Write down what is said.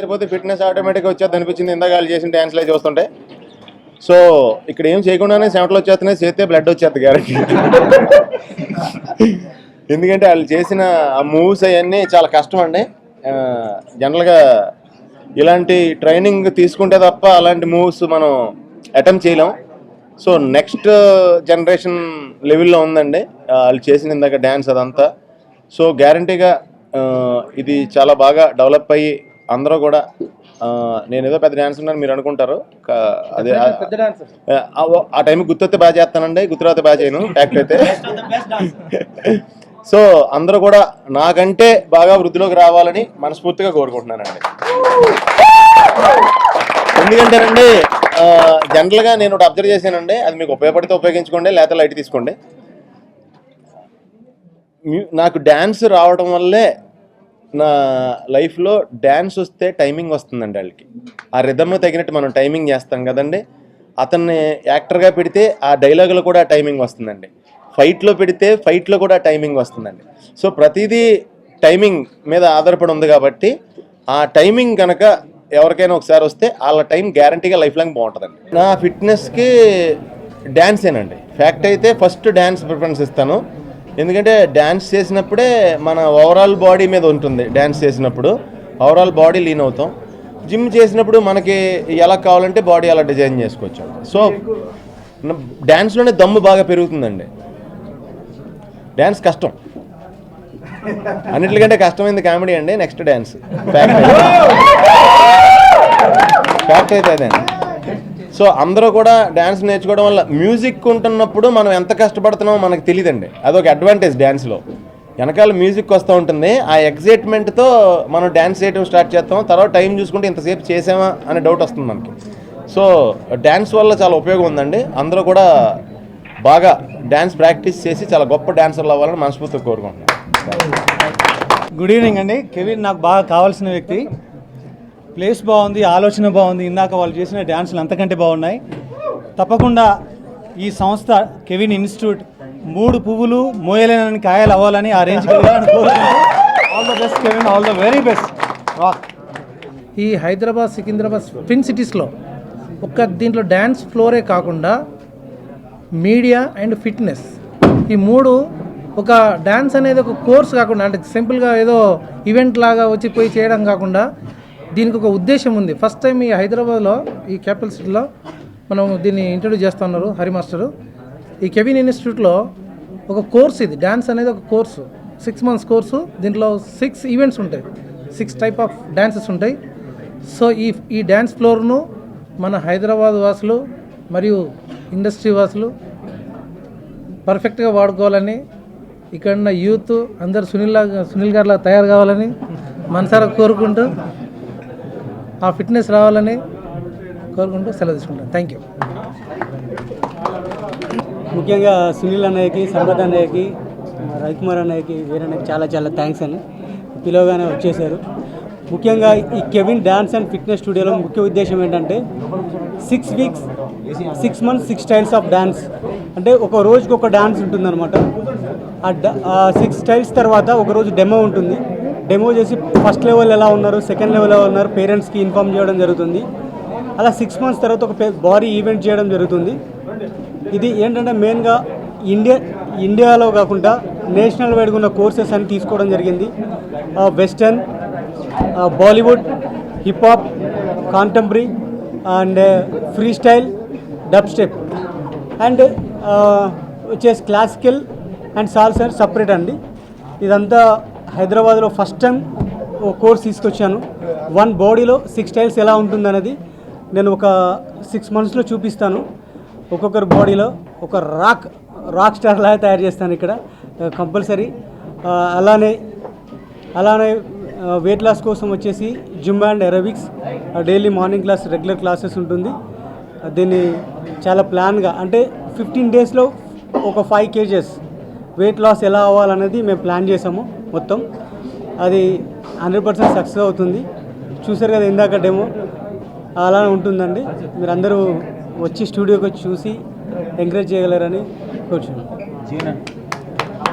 చేయకపోతే ఫిట్నెస్ ఆటోమేటిక్గా వచ్చేది అనిపించింది ఇందాక వాళ్ళు చేసిన డ్యాన్స్లో చూస్తుంటే. సో ఇక్కడ ఏం చేయకుండానే చెమటలు వచ్చేస్తున్నాయి, చేస్తే బ్లడ్ వచ్చేస్తుంది గ్యారెంటీ. ఎందుకంటే వాళ్ళు చేసిన ఆ మూవ్స్ అవన్నీ చాలా కష్టం అండి. జనరల్గా ఇలాంటి ట్రైనింగ్ తీసుకుంటే తప్ప అలాంటి మూవ్స్ మనం అటెంప్ట్ చేయలేం. సో నెక్స్ట్ జనరేషన్ లెవెల్లో ఉందండి వాళ్ళు చేసిన ఇందాక డ్యాన్స్ అదంతా. సో గ్యారంటీగా ఇది చాలా బాగా డెవలప్ అయ్యి అందరూ కూడా నేను ఏదో పెద్ద డ్యాన్స్ ఉన్నాను మీరు అనుకుంటారు, అదే ఆ టైంకి గుర్తొస్తే బాగా చేస్తానండి, గుర్తురాతే బాగా చేయను యాక్ట్ అయితే. సో అందరూ కూడా నాకంటే బాగా వృద్ధిలోకి రావాలని మనస్ఫూర్తిగా కోరుకుంటున్నానండి. ఎందుకంటేనండి జనరల్గా నేను ఒకటి అబ్జర్వ్ చేశానండి, అది మీకు ఉపయోగపడితే ఉపయోగించుకోండి, లేకపోతే లైట్ తీసుకోండి. నాకు డ్యాన్స్ రావడం వల్లే నా లైఫ్లో డ్యాన్స్ వస్తే టైమింగ్ వస్తుందండి వాళ్ళకి. ఆ రిథమ్ తగినట్టు మనం టైమింగ్ చేస్తాం కదండి. అతన్ని యాక్టర్గా పెడితే ఆ డైలాగులో కూడా టైమింగ్ వస్తుందండి, ఫైట్లో పెడితే ఫైట్లో కూడా టైమింగ్ వస్తుందండి. సో ప్రతిదీ టైమింగ్ మీద ఆధారపడి ఉంది కాబట్టి ఆ టైమింగ్ కనుక ఎవరికైనా ఒకసారి వస్తే వాళ్ళ టైం గ్యారంటీగా లైఫ్ లాంగ్ బాగుంటుందండి. నా ఫిట్నెస్కి డ్యాన్సేనండి ఫ్యాక్ట్ అయితే ఫస్ట్ డ్యాన్స్ ప్రిఫరెన్స్ ఇస్తాను. ఎందుకంటే డ్యాన్స్ చేసినప్పుడే మన ఓవరాల్ బాడీ మీద ఉంటుంది, డ్యాన్స్ చేసినప్పుడు ఓవరాల్ బాడీ లీన్ అవుతాం. జిమ్ చేసినప్పుడు మనకి ఎలా కావాలంటే బాడీ అలా డిజైన్ చేసుకోవచ్చు. సో డ్యాన్స్లోనే దమ్ము బాగా పెరుగుతుందండి. డ్యాన్స్ కష్టం, అన్నిటికంటే కష్టమైంది కామెడీ అండి, నెక్స్ట్ డ్యాన్స్. ఫ్యాక్ట్ అయితే అదే. సో అందరూ కూడా డ్యాన్స్ నేర్చుకోవడం వల్ల మ్యూజిక్ ఉంటున్నప్పుడు మనం ఎంత కష్టపడుతున్నామో మనకు తెలియదండి, అదొక అడ్వాంటేజ్ డ్యాన్స్లో. వెనకాల మ్యూజిక్ వస్తూ ఉంటుంది, ఆ ఎగ్జైట్మెంట్తో మనం డ్యాన్స్ చేయడం స్టార్ట్ చేస్తాం, తర్వాత టైం చూసుకుంటే ఇంతసేపు చేసామా అనే డౌట్ వస్తుంది మనకి. సో డ్యాన్స్ వల్ల చాలా ఉపయోగం ఉందండి. అందరూ కూడా బాగా డ్యాన్స్ ప్రాక్టీస్ చేసి చాలా గొప్ప డాన్సర్లు అవ్వాలని మనస్ఫూర్తిగా కోరుకుంటున్నాను. గుడ్ ఈవినింగ్ అండి. కెవిన్ నాకు బాగా కావాల్సిన వ్యక్తి. ప్లేస్ బాగుంది, ఆలోచన బాగుంది, ఇందాక వాళ్ళు చేసిన డ్యాన్సులు అంతకంటే బాగున్నాయి. తప్పకుండా ఈ సంస్థ కెవిన్ ఇన్స్టిట్యూట్ 3 పువ్వులు మోయలేనని కాయలు అవ్వాలని ఆ range all the best Kevin, all the very best. ఈ హైదరాబాద్, సికింద్రాబాద్ ట్విన్ సిటీస్లో దీంట్లో డ్యాన్స్ ఫ్లోరే కాకుండా మీడియా అండ్ ఫిట్నెస్ ఈ 3 ఒక డ్యాన్స్ అనేది ఒక కోర్స్ కాకుండా, అంటే సింపుల్గా ఏదో ఈవెంట్ లాగా వచ్చి పోయి చేయడం కాకుండా దీనికి ఒక ఉద్దేశం ఉంది. ఫస్ట్ టైం ఈ హైదరాబాద్లో ఈ క్యాపిటల్ సిటీలో మనం దీన్ని ఇంట్రడ్యూస్ చేస్తున్నారు హరి మాస్టరు. ఈ కెవిన్ ఇన్స్టిట్యూట్లో ఒక కోర్స్, ఇది డ్యాన్స్ అనేది ఒక కోర్సు, 6 months కోర్సు. దీంట్లో 6 ఈవెంట్స్ ఉంటాయి, 6 టైప్ ఆఫ్ డ్యాన్సెస్ ఉంటాయి. సో ఈ డ్యాన్స్ ఫ్లోర్ను మన హైదరాబాద్ వాసులు మరియు ఇండస్ట్రీ వాసులు పర్ఫెక్ట్గా వాడుకోవాలని, ఇక్కడున్న యూత్ అందరు సునీల్ గారిలా తయారు కావాలని మనసారా కోరుకుంటూ, ఆ ఫిట్నెస్ రావాలని కోరుకుంటూ సెలవు తీసుకుంటాను. Thank you. ముఖ్యంగా సునీల్ అన్నయ్యకి, సంపత్ అన్నయ్యకి, రవికుమార్ అన్నయ్యకి, వీరన్నయ్యకి చాలా చాలా థ్యాంక్స్ అని పిలవగానే వచ్చేసారు. ముఖ్యంగా ఈ కెవిన్ డ్యాన్స్ అండ్ ఫిట్నెస్ స్టూడియోలో ముఖ్య ఉద్దేశం ఏంటంటే 6 weeks 6 months 6 styles of dance. అంటే ఒక రోజుకి ఒక డ్యాన్స్ ఉంటుందన్నమాట. ఆ 6 స్టైల్స్ తర్వాత ఒకరోజు డెమో ఉంటుంది. డెమో చేసి ఫస్ట్ లెవెల్ ఎలా ఉన్నారు, సెకండ్ లెవెల్ ఎలా ఉన్నారు పేరెంట్స్కి ఇన్ఫామ్ చేయడం జరుగుతుంది. అలా 6 months తర్వాత ఒక భారీ ఈవెంట్ చేయడం జరుగుతుంది. ఇది ఏంటంటే మెయిన్గా ఇండియాలో కాకుండా నేషనల్ వైడ్గా ఉన్న కోర్సెస్ అని తీసుకోవడం జరిగింది. Western, Bollywood, hip hop, contemporary and freestyle, dubstep and వచ్చేసి క్లాసికల్ అండ్ సాల్సా సపరేట్ అండి. ఇదంతా హైదరాబాద్లో ఫస్ట్ టైం ఓ కోర్స్ తీసుకొచ్చాను. 1 బాడీలో 6 స్టైల్స్ ఎలా ఉంటుందనేది నేను ఒక 6 monthsలో చూపిస్తాను. ఒక్కొక్కరు బాడీలో ఒక రాక్ స్టార్ లాగా తయారు చేస్తాను ఇక్కడ కంపల్సరీ. అలానే వెయిట్ లాస్ కోసం వచ్చేసి gym and aerobics daily morning class regular classes ఉంటుంది. దీన్ని చాలా ప్లాన్గా అంటే 15 daysలో ఒక 5 kgs వెయిట్ లాస్ ఎలా అవ్వాలనేది మేము ప్లాన్ చేసాము మొత్తం. అది 100% సక్సెస్ అవుతుంది. చూసారు కదా ఇందాక డెమో, అలా ఉంటుందండి. మీరు అందరూ వచ్చి స్టూడియోకి వచ్చి చూసి ఎంకరేజ్ చేయగలరని కోరుచున్నాను.